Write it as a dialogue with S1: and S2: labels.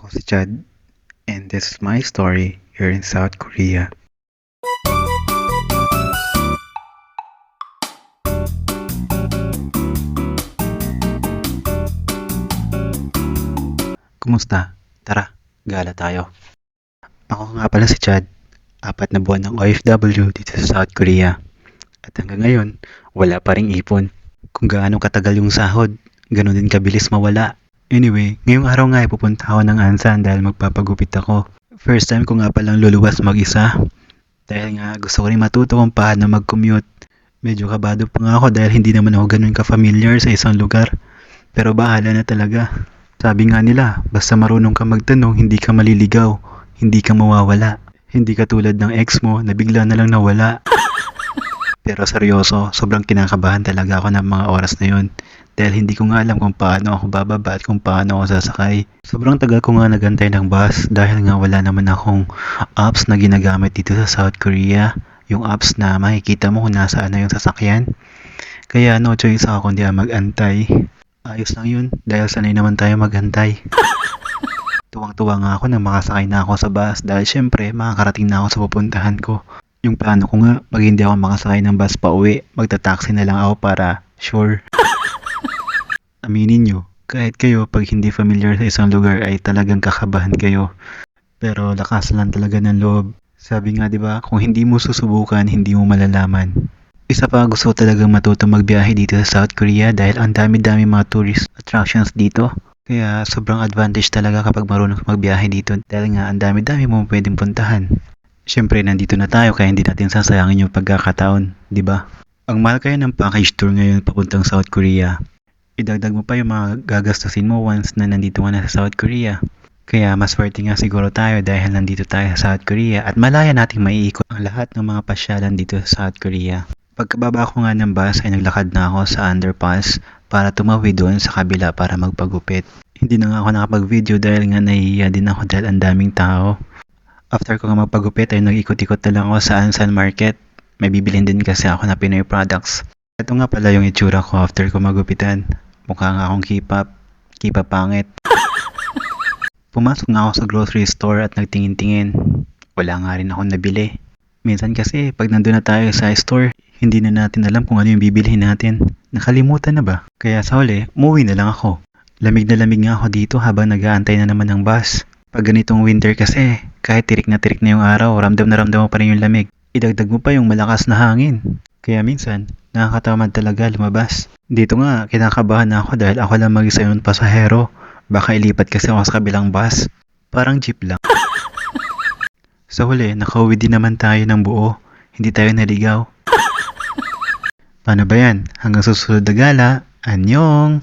S1: Ako si Chad, and this is my story here in South Korea. Kumusta? Tara, gala tayo. Ako nga pala si Chad, 4 na buwan ng OFW dito sa South Korea. At hanggang ngayon, wala pa ring ipon. Kung gaano katagal yung sahod, ganun din kabilis mawala. Anyway, ngayong araw nga ay pupunta ako ng Ansan dahil magpapagupit ako. First time ko nga palang luluwas mag-isa. Dahil nga gusto ko rin matuto kung paano mag-commute. Medyo kabado pa nga ako dahil hindi naman ako ganun ka-familiar sa isang lugar. Pero bahala na talaga. Sabi nga nila, basta marunong ka magtanong, hindi ka maliligaw, hindi ka mawawala. Hindi ka tulad ng ex mo na bigla na lang nawala. Pero seryoso, sobrang kinakabahan talaga ako ng mga oras na yun. Dahil hindi ko nga alam kung paano ako bababa at kung paano ako sasakay. Sobrang tagal ko nga nagantay ng bus dahil nga wala naman akong apps na ginagamit dito sa South Korea. Yung apps na makikita mo kung nasaan na yung sasakyan. Kaya no choice ako kundi mag-antay. Ayos lang yun dahil sanay naman tayo mag-antay. Tuwang-tuwa nga ako nang makasakay na ako sa bus dahil syempre makakarating na ako sa pupuntahan ko. Yung plano ko nga, pag hindi ako makasakay ng bus pa uwi, magta-taxi na lang ako para sure. Aminin nyo, kahit kayo pag hindi familiar sa isang lugar ay talagang kakabahan kayo. Pero lakas lang talaga ng loob. Sabi nga 'di ba, kung hindi mo susubukan, hindi mo malalaman. Isa pa gusto ko talagang matuto magbiyahe dito sa South Korea dahil ang dami-dami mga tourist attractions dito. Kaya sobrang advantage talaga kapag marunong ka magbiyahe dito dahil nga ang dami-dami mo pwedeng puntahan. Siyempre nandito na tayo kaya hindi natin sasayangin yung pagkakataon, 'di ba? Ang mahal kaya ng package tour ngayon papuntang South Korea. Idagdag mo pa yung mga gagastusin mo once na nandito ka na sa South Korea. Kaya mas worthy nga siguro tayo dahil nandito tayo sa South Korea at malaya nating maiikot ang lahat ng mga pasyalan dito sa South Korea. Pagkababa ko nga ng bus ay naglakad na ako sa underpass para tumawid doon sa kabila para magpagupit. Hindi na nga ako nakapag-video dahil nga nahihiya din ako dahil ang daming tao. After ko nga magpagupit ay nag-ikot-ikot na lang ako sa Ansan Market. May bibilhin din kasi ako na Pinoy products. Ito nga pala yung itsura ko after ko magupitan. Mukha nga akong K-pop pangit. Pumasok nga ako sa grocery store at nagtingin-tingin. Wala nga rin akong nabili. Minsan kasi pag nandun na tayo sa store, hindi na natin alam kung ano yung bibilhin natin. Nakalimutan na ba? Kaya sa huli, umuwi na lang ako. Lamig na lamig nga ako dito habang nag-aantay na naman ng bus. Pag ganitong winter kasi, kahit tirik na yung araw, ramdam na ramdam mo pa rin yung lamig. Idagdag mo pa yung malakas na hangin. Kaya minsan, nakakatamad talaga lumabas. Dito nga, kinakabahan na ako dahil ako lang mag-isa yung pasahero. Baka ilipat kasi ako sa kabilang bus. Parang jeep lang. Sa huli, nakauwi din naman tayo ng buo. Hindi tayo naligaw. Paano ba yan? Hanggang susunod na gala. Anyong!